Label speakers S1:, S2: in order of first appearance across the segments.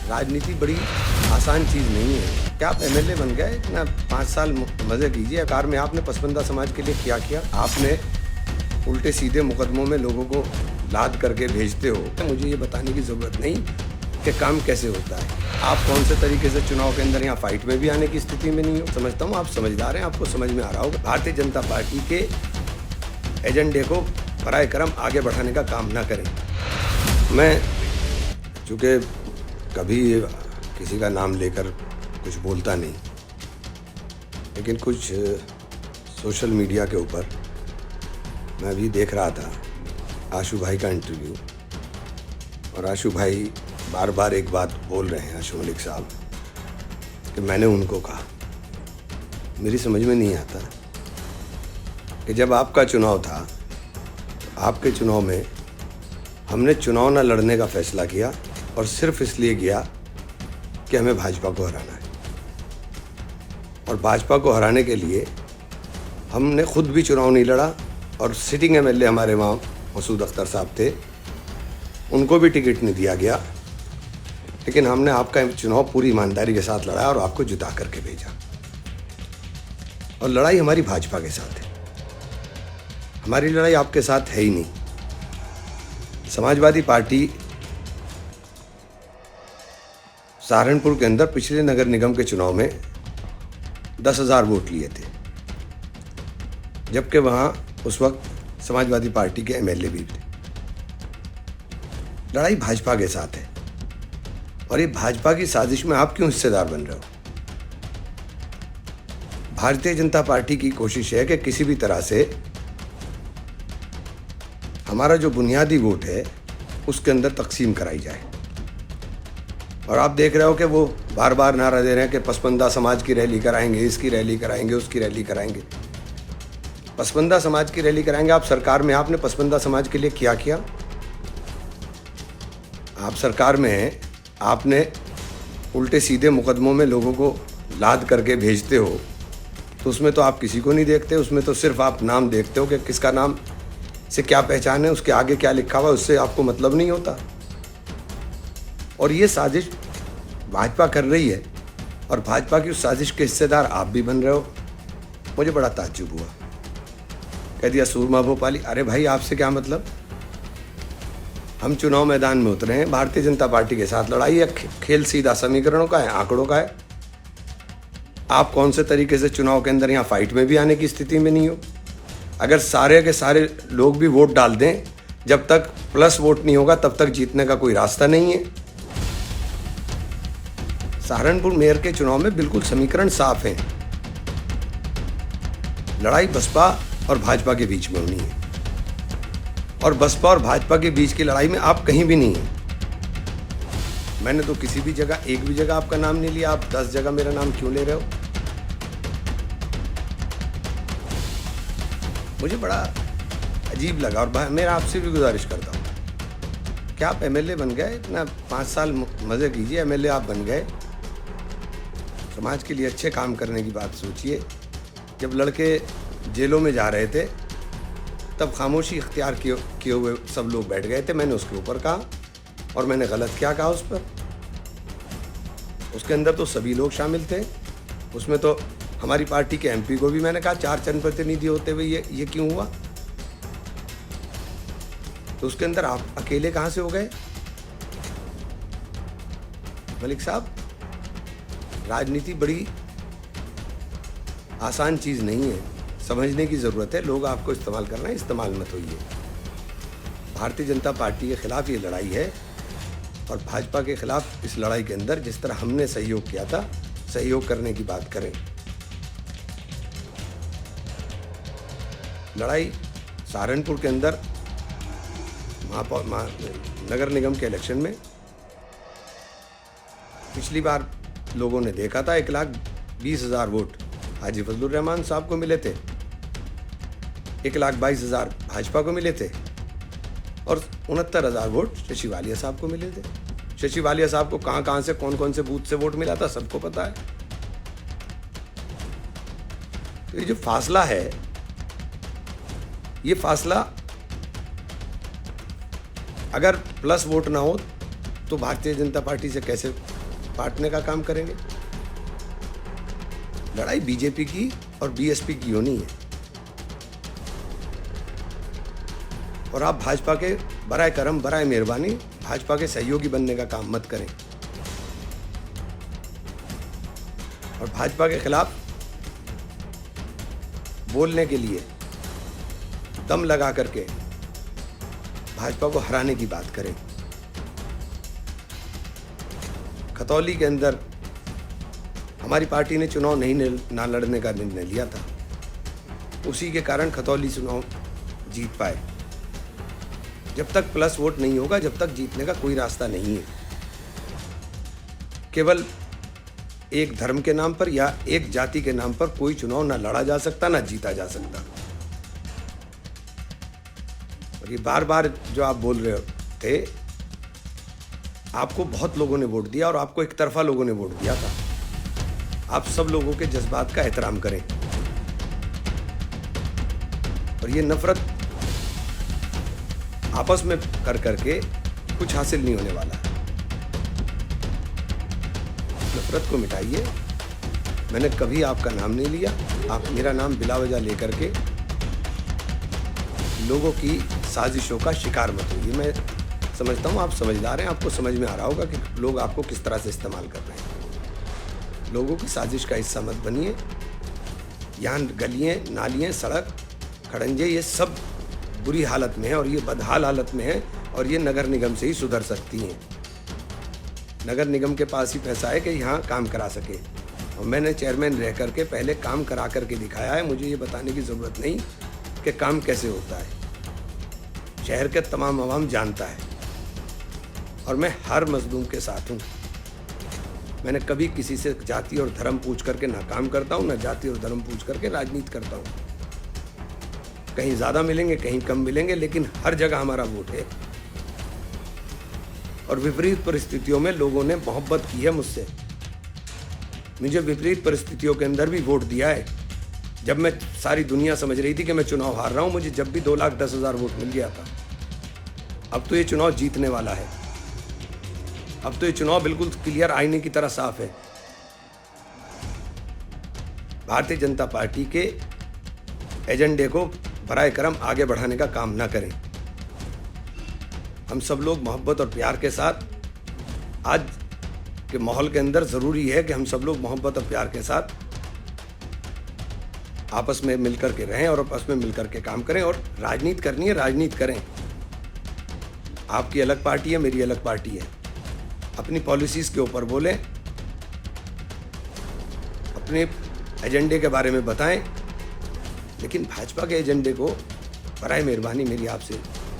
S1: राजनीति बड़ी आसान चीज़ नहीं है। क्या आप एमएलए बन गए, इतना 5 साल मज़े कीजिए। कार में आपने पसमानदा समाज के लिए क्या किया? आपने उल्टे सीधे मुकदमों में लोगों को लाद करके भेजते हो। मुझे ये बताने की ज़रूरत नहीं कि काम कैसे होता है। आप कौन से तरीके से चुनाव के अंदर यहाँ फाइट में भी आने की स्थिति में नहीं हो। समझता हूँ आप समझदार हैं, आपको समझ में आ रहा होगा। भारतीय जनता पार्टी के एजेंडे को बराए करम आगे बढ़ाने का काम ना करें। मैं चूँकि कभी किसी का नाम लेकर कुछ बोलता नहीं, लेकिन कुछ सोशल मीडिया के ऊपर मैं अभी देख रहा था आशु भाई का इंटरव्यू, और आशु भाई बार बार एक बात बोल रहे हैं, आशु मलिक साहब, कि मैंने उनको कहा। मेरी समझ में नहीं आता कि जब आपका चुनाव था तो आपके चुनाव में हमने चुनाव न लड़ने का फैसला किया, और सिर्फ इसलिए किया कि हमें भाजपा को हराना है। और भाजपा को हराने के लिए हमने खुद भी चुनाव नहीं लड़ा, और सिटिंग एमएलए हमारे वहाँ मसूद अख्तर साहब थे, उनको भी टिकट नहीं दिया गया, लेकिन हमने आपका चुनाव पूरी ईमानदारी के साथ लड़ा और आपको जिता करके भेजा। और लड़ाई हमारी भाजपा के साथ है, हमारी लड़ाई आपके साथ है ही नहीं। समाजवादी पार्टी सहारनपुर के अंदर पिछले नगर निगम के चुनाव में 10,000 वोट लिए थे, जबकि वहाँ उस वक्त समाजवादी पार्टी के एमएलए भी थे। लड़ाई भाजपा के साथ है, और ये भाजपा की साजिश में आप क्यों हिस्सेदार बन रहे हो? भारतीय जनता पार्टी की कोशिश है कि किसी भी तरह से हमारा जो बुनियादी वोट है उसके अंदर तकसीम कराई जाए। और आप देख रहे हो कि वो बार बार नारा दे रहे हैं कि पसमानदा समाज की रैली कराएंगे, इसकी रैली कराएंगे, उसकी रैली कराएंगे। पसमानदा समाज की रैली कराएंगे। आप सरकार में, आपने पसमानदा समाज के लिए क्या किया? आप सरकार में हैं, आपने उल्टे सीधे मुकदमों में लोगों को लाद करके भेजते हो, तो उसमें तो आप किसी को नहीं देखते। उसमें तो सिर्फ आप नाम देखते हो कि किसका नाम से क्या पहचान है, उसके आगे क्या लिखा हुआ, उससे आपको मतलब नहीं होता। और ये साजिश भाजपा कर रही है, और भाजपा की उस साजिश के हिस्सेदार आप भी बन रहे हो। मुझे बड़ा ताज्जुब हुआ। कह दिया सूरमा भोपाली। अरे भाई, आपसे क्या मतलब? हम चुनाव मैदान में उतरे हैं, भारतीय जनता पार्टी के साथ लड़ाई है। खेल सीधा समीकरणों का है, आंकड़ों का है। आप कौन से तरीके से चुनाव के अंदर यहाँ फाइट में भी आने की स्थिति में नहीं हो। अगर सारे के सारे लोग भी वोट डाल दें, जब तक प्लस वोट नहीं होगा तब तक जीतने का कोई रास्ता नहीं है। सहारनपुर मेयर के चुनाव में बिल्कुल समीकरण साफ है। लड़ाई बसपा और भाजपा के बीच में होनी है, और बसपा और भाजपा के बीच की लड़ाई में आप कहीं भी नहीं है। मैंने तो किसी भी जगह, एक भी जगह आपका नाम नहीं लिया। आप 10 जगह मेरा नाम क्यों ले रहे हो? मुझे बड़ा अजीब लगा। और मैं आपसे भी गुजारिश करता हूँ, क्या आप एमएलए बन गए, इतना 5 साल मज़े कीजिए। एमएलए आप बन गए, समाज के लिए अच्छे काम करने की बात सोचिए। जब लड़के जेलों में जा रहे थे तब खामोशी इख्तियार किए हुए सब लोग बैठ गए थे। मैंने उसके ऊपर कहा, और मैंने गलत क्या कहा उस पर? उसके अंदर तो सभी लोग शामिल थे। उसमें तो हमारी पार्टी के एमपी को भी मैंने कहा 4 जनप्रतिनिधि होते हुए ये क्यों हुआ? तो उसके अंदर आप अकेले कहाँ से हो गए? मलिक साहब, राजनीति बड़ी आसान चीज़ नहीं है, समझने की ज़रूरत है। लोग आपको इस्तेमाल कर रहे हैं, इस्तेमाल मत होइए। भारतीय जनता पार्टी के ख़िलाफ़ ये लड़ाई है, और भाजपा के ख़िलाफ़ इस लड़ाई के अंदर जिस तरह हमने सहयोग किया था, सहयोग करने की बात करें। लड़ाई सहारनपुर के अंदर नगर निगम के इलेक्शन में पिछली बार लोगों ने देखा था, 1,20,000 वोट हाजी फजलुर रहमान साहब को मिले थे, 1,22,000 भाजपा को मिले थे, और 69,000 वोट शशि वालिया साहब को मिले थे। शशि वालिया साहब को कहाँ से, कौन से बूथ से वोट मिला था, सबको पता है। तो ये जो फासला है, ये फासला अगर प्लस वोट ना हो तो भारतीय जनता पार्टी से कैसे बांटने का काम करेंगे। लड़ाई बीजेपी की और बीएसपी की होनी है। और आप भाजपा के बराए करम बराए मेहरबानी भाजपा के सहयोगी बनने का काम मत करें और भाजपा के खिलाफ बोलने के लिए दम लगा करके भाजपा को हराने की बात करें। खतौली के अंदर हमारी पार्टी ने चुनाव ना लड़ने का निर्णय लिया था, उसी के कारण खतौली चुनाव जीत पाए। जब तक प्लस वोट नहीं होगा, जब तक जीतने का कोई रास्ता नहीं है। केवल एक धर्म के नाम पर या एक जाति के नाम पर कोई चुनाव ना लड़ा जा सकता, ना जीता जा सकता। और ये बार बार जो आप बोल रहे थे, आपको बहुत लोगों ने वोट दिया और आपको एक तरफा लोगों ने वोट दिया था। आप सब लोगों के जज्बात का एहतराम करें और ये नफरत आपस में कर करके कुछ हासिल नहीं होने वाला है। नफरत को मिटाइए। मैंने कभी आपका नाम नहीं लिया, आप मेरा नाम बिलावजा लेकर के लोगों की साजिशों का शिकार मत होइए। मैं समझता हूँ आप समझदार हैं, आपको समझ में आ रहा होगा कि लोग आपको किस तरह से इस्तेमाल कर रहे हैं। लोगों की साजिश का हिस्सा मत बनिए। यहाँ गलियाँ, नालियाँ, सड़क, खड़ंजे ये सब बुरी हालत में है और ये बदहाल हालत में है और ये नगर निगम से ही सुधर सकती हैं। नगर निगम के पास ही पैसा है कि यहाँ काम करा सके और मैंने चेयरमैन रह करके पहले काम करा करके दिखाया है। मुझे ये बताने की ज़रूरत नहीं कि काम कैसे होता है। शहर के तमाम आवाम जानता है और मैं हर मजलूम के साथ हूँ। मैंने कभी किसी से जाति और धर्म पूछ करके ना काम करता हूँ, ना जाति और धर्म पूछ करके राजनीति करता हूँ। कहीं ज़्यादा मिलेंगे, कहीं कम मिलेंगे, लेकिन हर जगह हमारा वोट है। और विपरीत परिस्थितियों में लोगों ने मोहब्बत की है मुझसे। मुझे विपरीत परिस्थितियों के अंदर भी वोट दिया है। जब मैं सारी दुनिया समझ रही थी कि मैं चुनाव हार रहा हूँ, मुझे जब भी 2,10,000 वोट मिल गया था। अब तो ये चुनाव जीतने वाला है। अब तो ये चुनाव बिल्कुल क्लियर आईने की तरह साफ है। भारतीय जनता पार्टी के एजेंडे को बराए करम आगे बढ़ाने का काम ना करें। हम सब लोग मोहब्बत और प्यार के साथ, आज के माहौल के अंदर ज़रूरी है कि हम सब लोग मोहब्बत और प्यार के साथ आपस में मिलकर के रहें और आपस में मिलकर के काम करें। और राजनीति करनी है, राजनीति करें। आपकी अलग पार्टी है, मेरी अलग पार्टी है। अपनी पॉलिसीज़ के ऊपर बोलें, अपने एजेंडे के बारे में बताएं, लेकिन भाजपा के एजेंडे को बराए मेहरबानी मेरी आपसे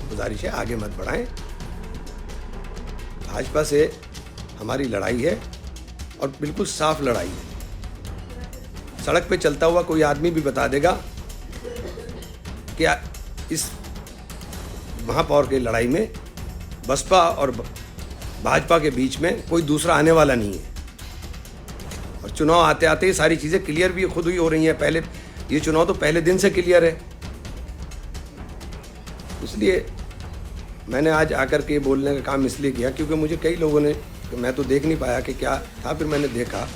S1: गुजारिश है, आगे मत बढ़ाएं। भाजपा से हमारी लड़ाई है और बिल्कुल साफ लड़ाई है। सड़क पे चलता हुआ कोई आदमी भी बता देगा कि इस महापौर की लड़ाई में बसपा और भाजपा के बीच में कोई दूसरा आने वाला नहीं है। और चुनाव आते आते ही सारी चीज़ें क्लियर भी खुद ही हो रही हैं। पहले ये चुनाव तो पहले दिन से क्लियर है। इसलिए मैंने आज आकर के बोलने का काम इसलिए किया क्योंकि मुझे कई लोगों ने, मैं तो देख नहीं पाया कि क्या था, फिर मैंने देखा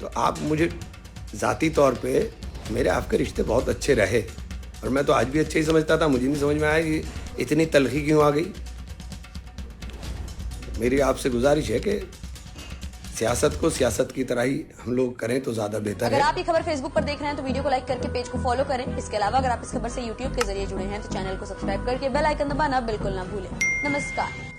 S1: तो आप मुझे ज़ाती तौर पे मेरे आपके रिश्ते बहुत अच्छे रहे और मैं तो आज भी अच्छे ही समझता था। मुझे नहीं समझ में आया कि इतनी तलखी क्यों आ गई। मेरी आपसे गुजारिश है कि सियासत को सियासत की तरह ही हम लोग करें तो ज्यादा बेहतर है।
S2: अगर आप ये खबर फेसबुक पर देख रहे हैं तो वीडियो को लाइक करके पेज को फॉलो करें। इसके अलावा अगर आप इस खबर से यूट्यूब के जरिए जुड़े हैं तो चैनल को सब्सक्राइब करके बेल आइकन दबाना बिल्कुल ना भूलें। नमस्कार।